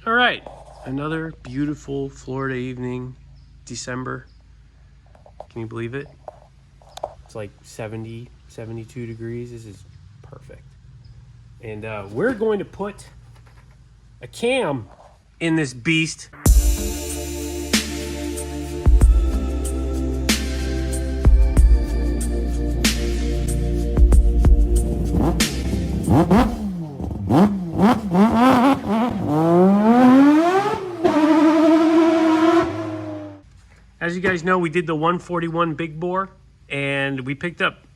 All right, another beautiful Florida evening, December. Can you believe it? It's like 70, 72 degrees. This is perfect. And we're going to put a cam in this beast. As you guys know, we did the 141 big bore, and we picked up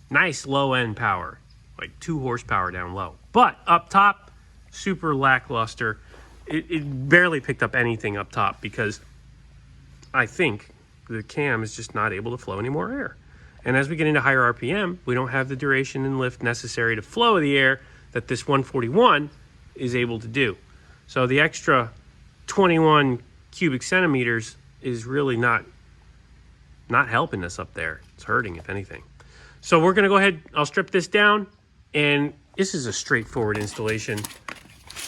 nice low end power, like 2 horsepower down low. But up top, super lackluster. It barely picked up anything up top because I think the cam is just not able to flow any more air. And as we get into higher RPM, we don't have the duration and lift necessary to flow the air that this 141 is able to do. So the extra 21 cubic centimeters is really not helping us up there. It's hurting, if anything. So we're gonna go ahead, I'll strip this down, and this is a straightforward installation.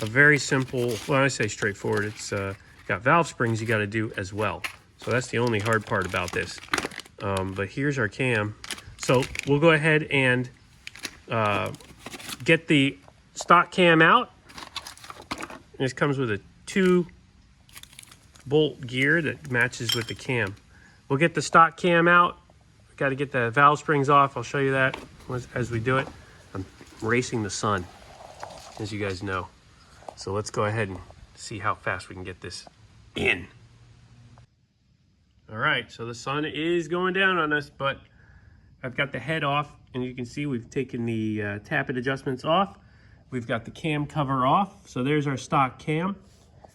A very simple, when I say straightforward, it's got valve springs you gotta do as well. So that's the only hard part about this. But here's our cam. So we'll go ahead and get the stock cam out. This comes with a 2-bolt gear that matches with the cam. We'll get the stock cam out. Got to get the valve springs off. I'll show you that as we do it. I'm racing the sun, as you guys know. So let's go ahead and see how fast we can get this in. All right, so the sun is going down on us, but I've got the head off, and you can see we've taken the tappet adjustments off. We've got the cam cover off, so there's our stock cam.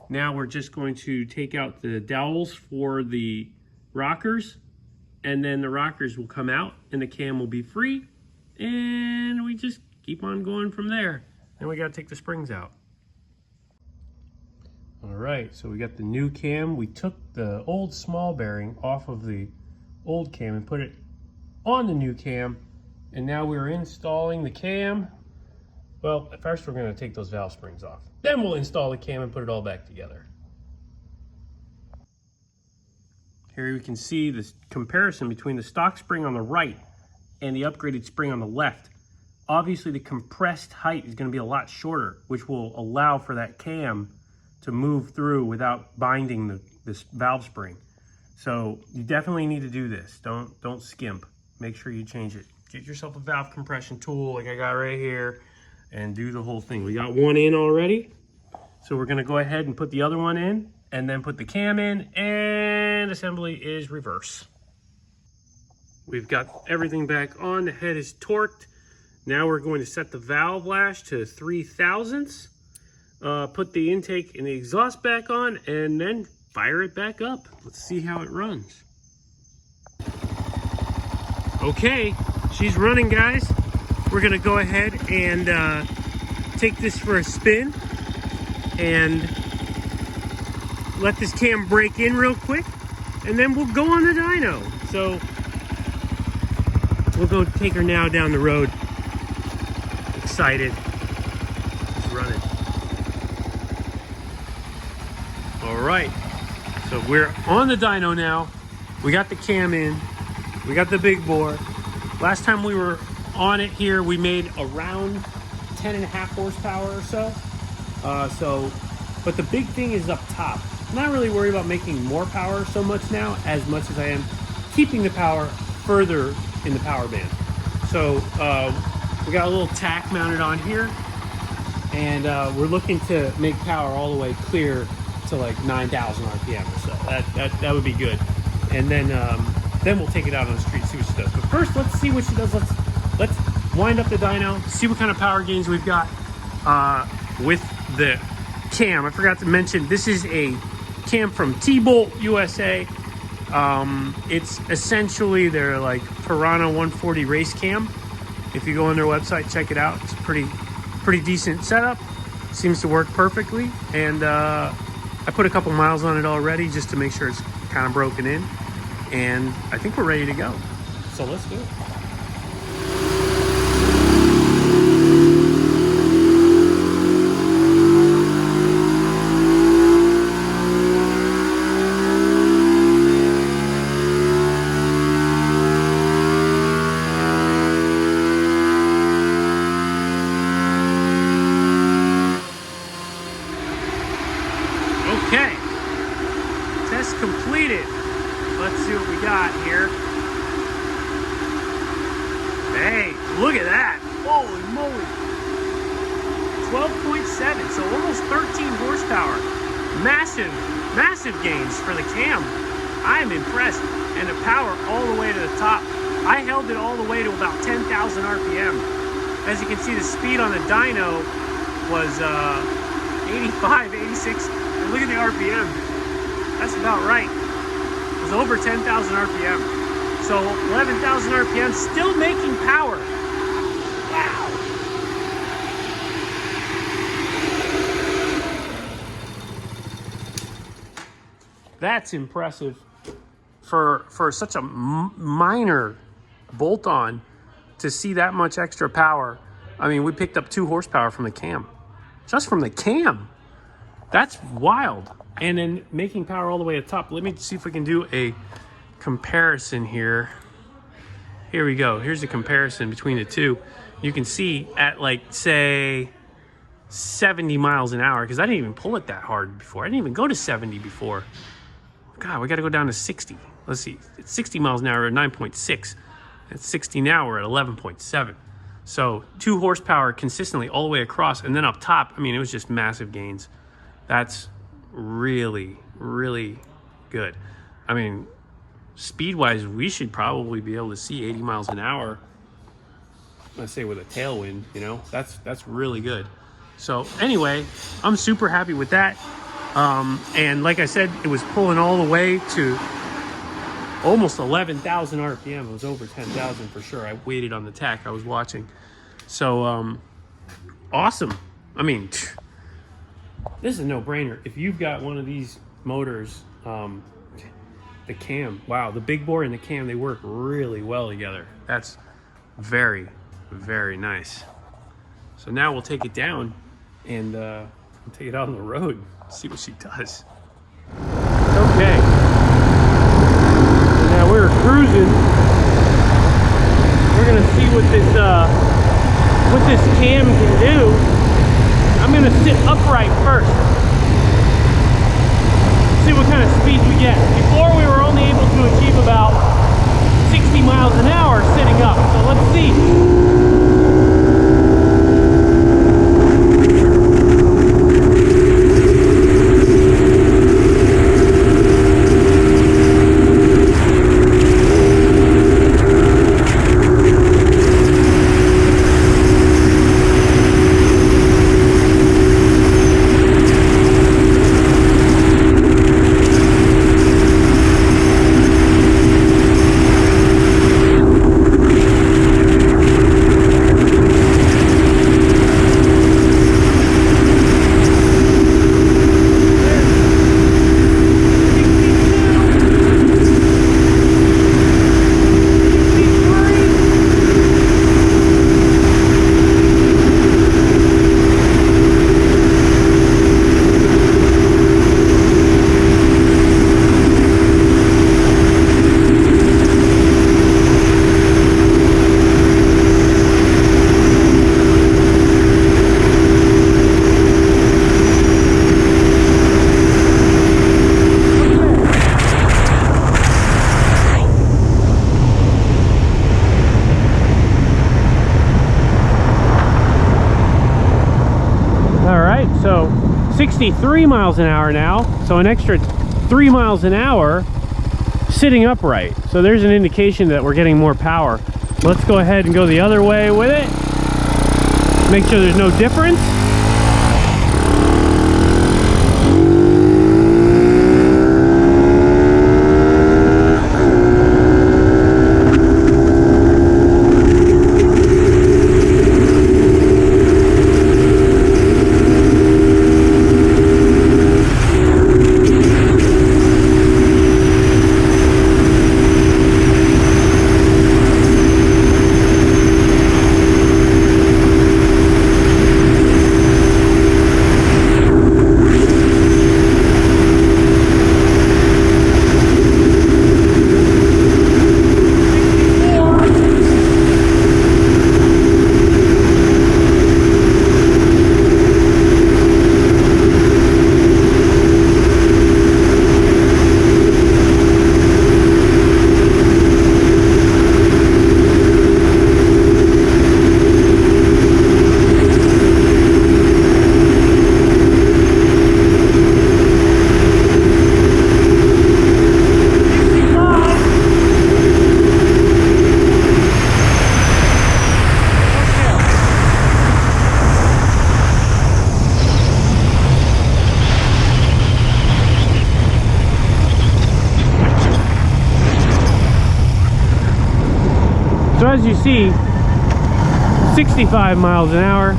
Now we're just going to take out the dowels for the rockers, and then the rockers will come out and the cam will be free, and we just keep on going from there. Then we got to take the springs out. All right, so we got the new cam. We took the old small bearing off of the old cam and put it on the new cam, and now we're installing the cam. Well, at first we're going to take those valve springs off. Then we'll install the cam and put it all back together. Here you can see this comparison between the stock spring on the right and the upgraded spring on the left. Obviously the compressed height is going to be a lot shorter, which will allow for that cam to move through without binding this valve spring. So you definitely need to do this. Don't skimp. Make sure you change it. Get yourself a valve compression tool like I got right here and do the whole thing. We got one in already. So we're gonna go ahead and put the other one in and then put the cam in, and assembly is reverse. We've got everything back on. The head is torqued. Now we're going to set the valve lash to 3 thousandths. Put the intake and the exhaust back on, and then fire it back up. Let's see how it runs. Okay, she's running, guys. We're gonna go ahead and take this for a spin and let this cam break in real quick, and then we'll go on the dyno. So we'll go take her now down the road. Excited. She's running. All right, so we're on the dyno now. We got the cam in, we got the big bore. Last time we were on it here, we made around 10.5 horsepower or so. But the big thing is up top. I'm not really worried about making more power so much now, as much as I am keeping the power further in the power band. So we got a little tack mounted on here, and we're looking to make power all the way clear to like 9,000 RPM or so. That would be good. And then we'll take it out on the street, see what she does. But first, let's see what she does. Let's wind up the dyno, see what kind of power gains we've got with the cam. I forgot to mention, this is a cam from T-Bolt USA. It's essentially their like Piranha 140 race cam. If you go on their website, check it out. It's a pretty decent setup. Seems to work perfectly, and I put a couple miles on it already just to make sure it's kind of broken in, and I think we're ready to go. So let's do it. so almost 13 horsepower. Massive, massive gains for the cam. I am impressed. And the power all the way to the top. I held it all the way to about 10,000 RPM. As you can see, the speed on the dyno was 85, 86. And look at the RPM. That's about right. It was over 10,000 RPM. So 11,000 RPM, still making power. Wow. That's impressive for such a minor bolt-on to see that much extra power. I mean, we picked up 2 horsepower from the cam. Just from the cam. That's wild. And then making power all the way to the top. Let me see if we can do a comparison here. Here we go. Here's the comparison between the two. You can see at, like, say 70 miles an hour, because I didn't even pull it that hard before. I didn't even go to 70 before. God, we got to go down to 60. Let's see. It's 60 miles an hour at 9.6. At 60 now, we're at 11.7. So 2 horsepower consistently all the way across, and then up top, I mean, it was just massive gains. That's really, really good. I mean, speed-wise, we should probably be able to see 80 miles an hour. Let's say with a tailwind, you know, that's really good. So anyway, I'm super happy with that. And like I said, it was pulling all the way to almost 11,000 RPM. It was over 10,000 for sure. I waited on the tach. I was watching. So awesome. I mean, this is a no-brainer. If you've got one of these motors, the cam, wow, the big bore and the cam, they work really well together. That's very, very nice. So now we'll take it down and take it out on the road, see what she does. Okay. So now we're cruising. We're gonna see what this cam can do. I'm gonna sit upright first. See what kind of speed we get. Before we were only able to achieve about 60 miles an hour sitting up. So let's see. So 63 miles an hour now, so an extra 3 miles an hour sitting upright. So there's an indication that we're getting more power. Let's go ahead and go the other way with it. Make sure there's no difference. as you see, 65 miles an hour.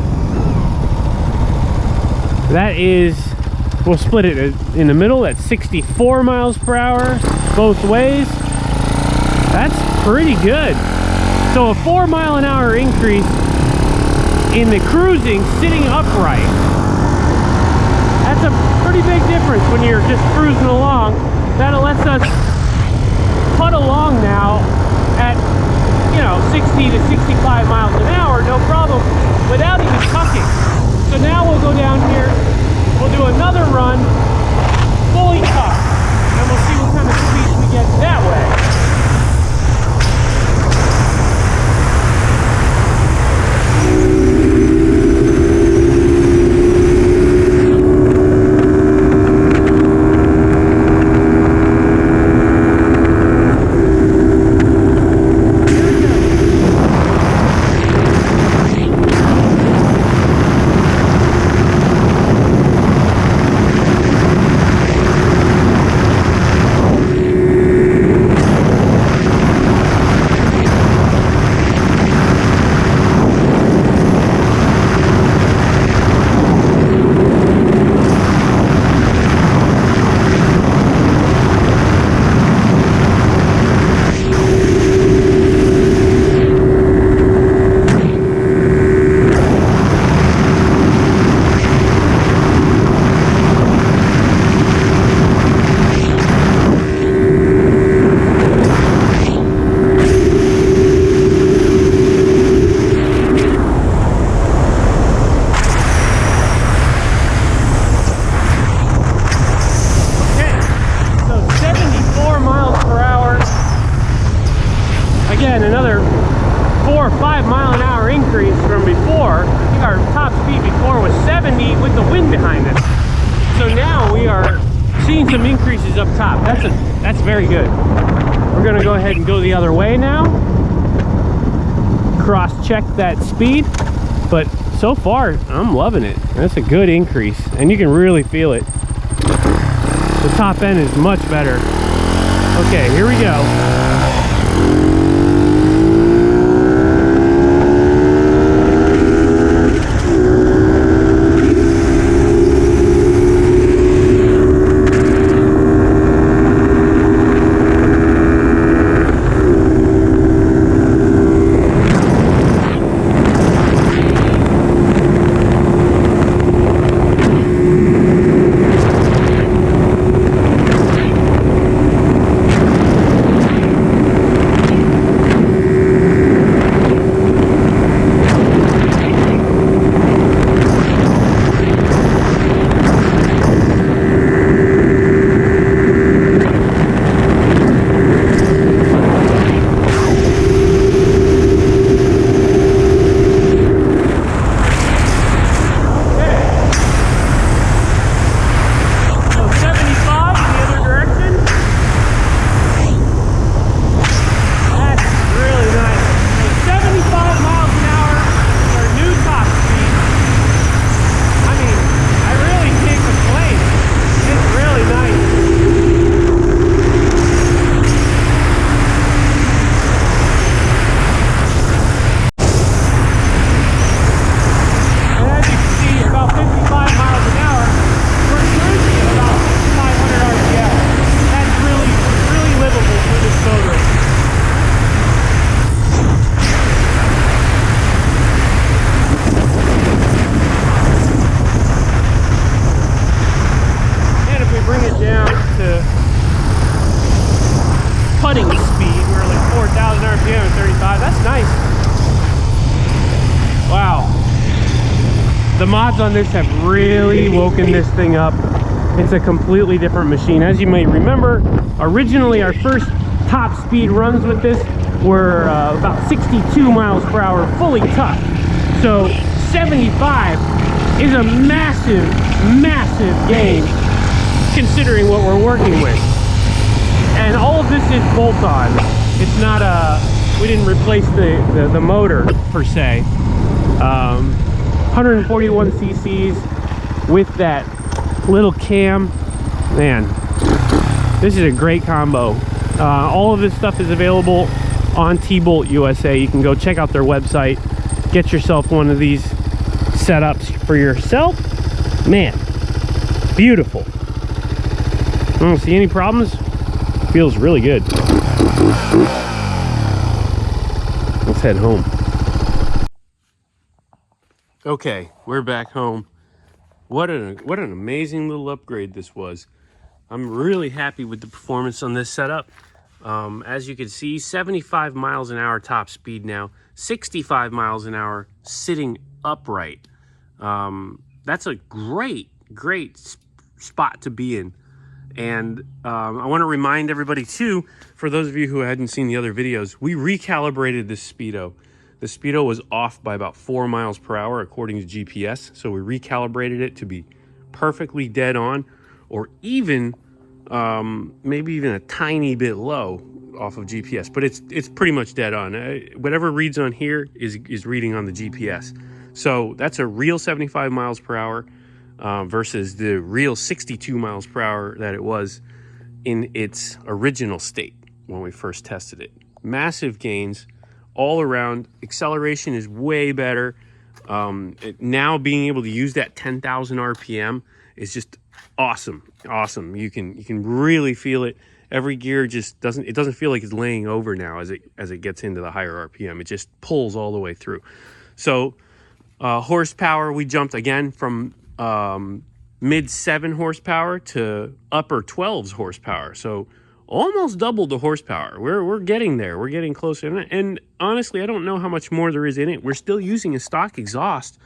That is, we'll split it in the middle. That's 64 miles per hour both ways. That's pretty good. So a 4 mile an hour increase in the cruising sitting upright. That's a pretty big difference when you're just cruising along. That lets us putt along now at, you know, 60 to 65 miles an hour, no problem, without even tucking. So now we'll go down here, we'll do another run, fully tucked, and we'll see what kind of speed we get that way. Again, another 4 or 5 mile an hour increase from before. I think our top speed before was 70 with the wind behind us. So now we are seeing some increases up top. That's very good. We're gonna go ahead and go the other way now. Cross-check that speed, but so far I'm loving it. That's a good increase, and you can really feel it. The top end is much better. Okay, here we go. Putting speed, we're like 4,000 RPM at 35. That's nice. Wow. The mods on this have really woken this thing up. It's a completely different machine. As you may remember, originally our first top speed runs with this were about 62 miles per hour, fully tucked. So 75 is a massive, massive gain considering what we're working with. And all of this is bolt-on. It's not we didn't replace the motor per se. 141 cc's with that little cam. Man, this is a great combo. All of this stuff is available on T-Bolt USA. You can go check out their website, get yourself one of these setups for yourself. Man, beautiful. I don't see any problems. Feels really good. Let's head home. Okay, we're back home. What an amazing little upgrade this was. I'm really happy with the performance on this setup. As you can see, 75 miles an hour top speed now, 65 miles an hour sitting upright. That's a great spot to be in. And I want to remind everybody too, for those of you who hadn't seen the other videos, we recalibrated this speedo. The speedo was off by about 4 miles per hour according to GPS, so we recalibrated it to be perfectly dead on, or even maybe even a tiny bit low off of GPS, but it's pretty much dead on. Whatever reads on here is reading on the GPS. So that's a real 75 miles per hour versus the real 62 miles per hour that it was in its original state when we first tested it. Massive gains all around. Acceleration is way better. Now being able to use that 10,000 RPM is just awesome. You can really feel it. Every gear just doesn't feel like it's laying over now as it gets into the higher RPM. It just pulls all the way through. So horsepower, we jumped again from mid 7 horsepower to upper 12s horsepower. So almost doubled the horsepower. We're getting there. We're getting closer. And honestly, I don't know how much more there is in it. We're still using a stock exhaust.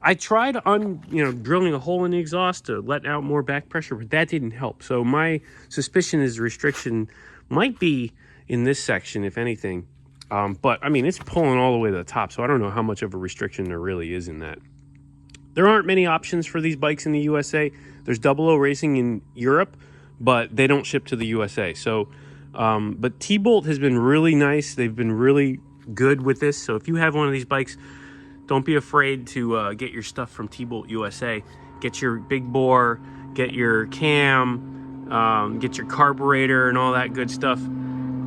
I tried drilling a hole in the exhaust to let out more back pressure, but that didn't help. So my suspicion is restriction might be in this section, if anything. But I mean, it's pulling all the way to the top, so I don't know how much of a restriction there really is in that. There aren't many options for these bikes in the USA. There's 00 Racing in Europe, but they don't ship to the USA. So, but T-Bolt has been really nice. They've been really good with this. So if you have one of these bikes, don't be afraid to get your stuff from T-Bolt USA. Get your big bore, get your cam, get your carburetor and all that good stuff.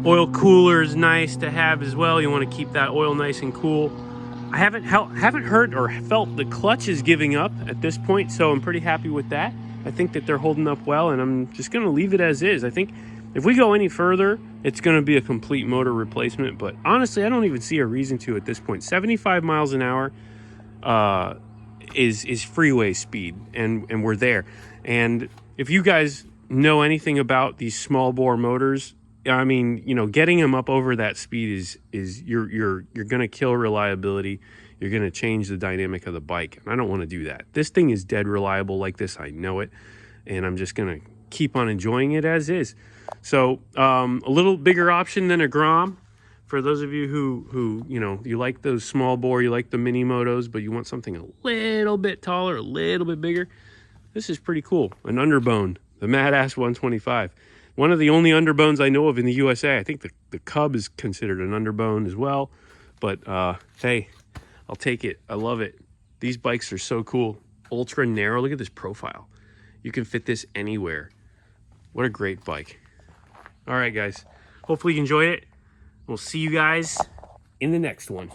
Oil cooler is nice to have as well. You want to keep that oil nice and cool. I haven't heard or felt the clutch is giving up at this point, so I'm pretty happy with that. I think that they're holding up well, and I'm just going to leave it as is. I think if we go any further, it's going to be a complete motor replacement, but honestly, I don't even see a reason to at this point. 75 miles an hour is freeway speed, and we're there. And if you guys know anything about these small bore motors, I mean, getting them up over that speed is you're going to kill reliability. You're going to change the dynamic of the bike, and I don't want to do that. This thing is dead reliable like this. I know it, and I'm just going to keep on enjoying it as is. So a little bigger option than a Grom for those of you who you like those small bore, you like the Minimotos, but you want something a little bit taller, a little bit bigger. This is pretty cool. An underbone, the Madass 125. One of the only underbones I know of in the USA. I think the Cub is considered an underbone as well. But hey, I'll take it. I love it. These bikes are so cool. Ultra narrow. Look at this profile. You can fit this anywhere. What a great bike. All right, guys. Hopefully you enjoyed it. We'll see you guys in the next one.